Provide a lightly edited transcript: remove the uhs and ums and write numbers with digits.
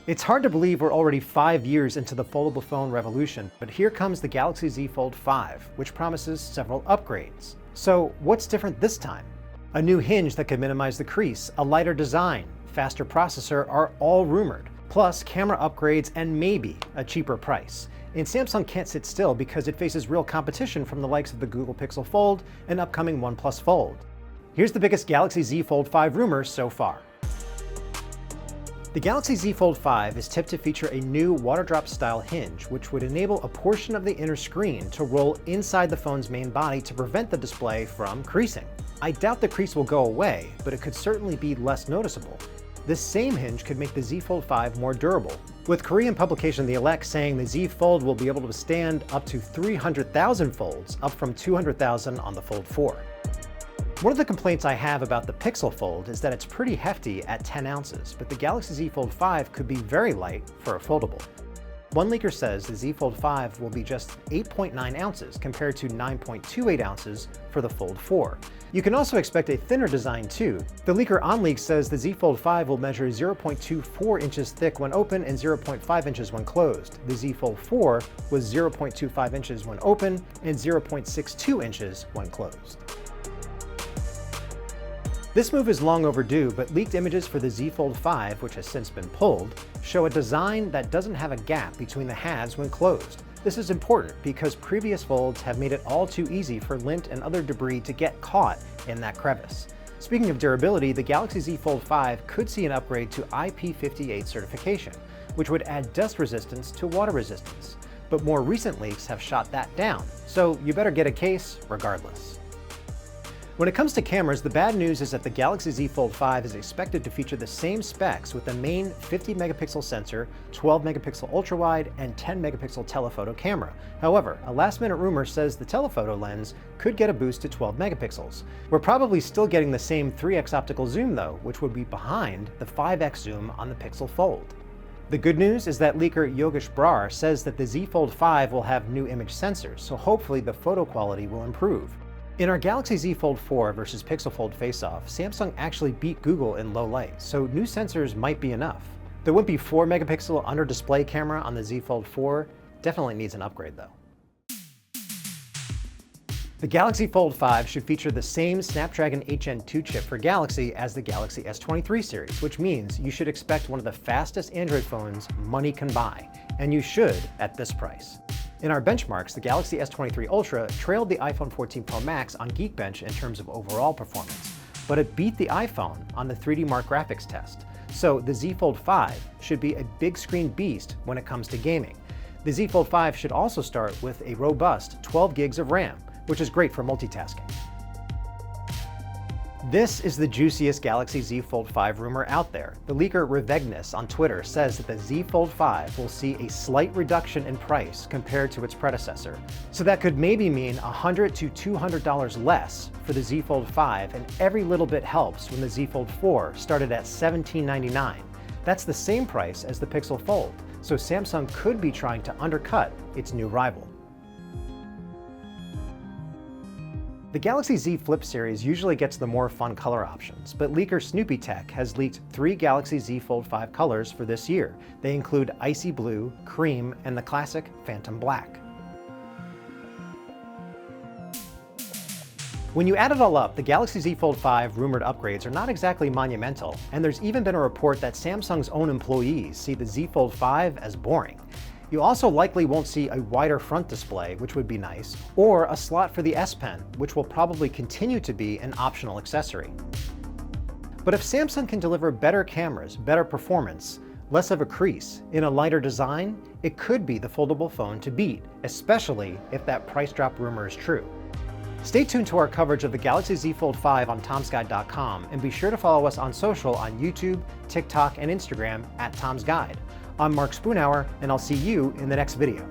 It's hard to believe we're already 5 years into the foldable phone revolution, but here comes the Galaxy Z Fold 5, which promises several upgrades. So what's different this time? A new hinge that could minimize the crease, a lighter design, faster processor are all rumored, plus camera upgrades and maybe a cheaper price. And Samsung can't sit still because it faces real competition from the likes of the Google Pixel Fold and upcoming OnePlus Fold. Here's the biggest Galaxy Z Fold 5 rumor so far. The Galaxy Z Fold 5 is tipped to feature a new water drop style hinge, which would enable a portion of the inner screen to roll inside the phone's main body to prevent the display from creasing. I doubt the crease will go away, but it could certainly be less noticeable. This same hinge could make the Z Fold 5 more durable, with Korean publication The Elect saying the Z Fold will be able to withstand up to 300,000 folds, up from 200,000 on the Fold 4. One of the complaints I have about the Pixel Fold is that it's pretty hefty at 10 ounces, but the Galaxy Z Fold 5 could be very light for a foldable. One leaker says the Z Fold 5 will be just 8.9 ounces compared to 9.28 ounces for the Fold 4. You can also expect a thinner design too. The leaker OnLeak says the Z Fold 5 will measure 0.24 inches thick when open and 0.5 inches when closed. The Z Fold 4 was 0.25 inches when open and 0.62 inches when closed. This move is long overdue, but leaked images for the Z Fold 5, which has since been pulled, show a design that doesn't have a gap between the halves when closed. This is important because previous folds have made it all too easy for lint and other debris to get caught in that crevice. Speaking of durability, the Galaxy Z Fold 5 could see an upgrade to IP58 certification, which would add dust resistance to water resistance. But more recent leaks have shot that down, so you better get a case regardless. When it comes to cameras, the bad news is that the Galaxy Z Fold 5 is expected to feature the same specs with the main 50 megapixel sensor, 12 megapixel ultrawide, and 10 megapixel telephoto camera. However, a last-minute rumor says the telephoto lens could get a boost to 12 megapixels. We're probably still getting the same 3x optical zoom though, which would be behind the 5x zoom on the Pixel Fold. The good news is that leaker Yogesh Brar says that the Z Fold 5 will have new image sensors, so hopefully the photo quality will improve. In our Galaxy Z Fold 4 versus Pixel Fold face-off, Samsung actually beat Google in low light, so new sensors might be enough. There wouldn't be 4 megapixel under display camera on the Z Fold 4, definitely needs an upgrade though. The Galaxy Fold 5 should feature the same Snapdragon 8 Gen 2 chip for Galaxy as the Galaxy S23 series, which means you should expect one of the fastest Android phones money can buy, and you should at this price. In our benchmarks, the Galaxy S23 Ultra trailed the iPhone 14 Pro Max on Geekbench in terms of overall performance, but it beat the iPhone on the 3D Mark graphics test. So the Z Fold 5 should be a big screen beast when it comes to gaming. The Z Fold 5 should also start with a robust 12 gigs of RAM, which is great for multitasking. This is the juiciest Galaxy Z Fold 5 rumor out there. The leaker Revegnus on Twitter says that the Z Fold 5 will see a slight reduction in price compared to its predecessor. So that could maybe mean $100 to $200 less for the Z Fold 5, and every little bit helps when the Z Fold 4 started at $1799. That's the same price as the Pixel Fold, so Samsung could be trying to undercut its new rival. The Galaxy Z Flip series usually gets the more fun color options, but leaker Snoopy Tech has leaked 3 Galaxy Z Fold 5 colors for this year. They include Icy Blue, Cream, and the classic Phantom Black. When you add it all up, the Galaxy Z Fold 5 rumored upgrades are not exactly monumental, and there's even been a report that Samsung's own employees see the Z Fold 5 as boring. You also likely won't see a wider front display, which would be nice, or a slot for the S Pen, which will probably continue to be an optional accessory. But if Samsung can deliver better cameras, better performance, less of a crease, in a lighter design, it could be the foldable phone to beat, especially if that price drop rumor is true. Stay tuned to our coverage of the Galaxy Z Fold 5 on tomsguide.com, and be sure to follow us on social on YouTube, TikTok, and Instagram @TomsGuide. I'm Mark Spoonhour, and I'll see you in the next video.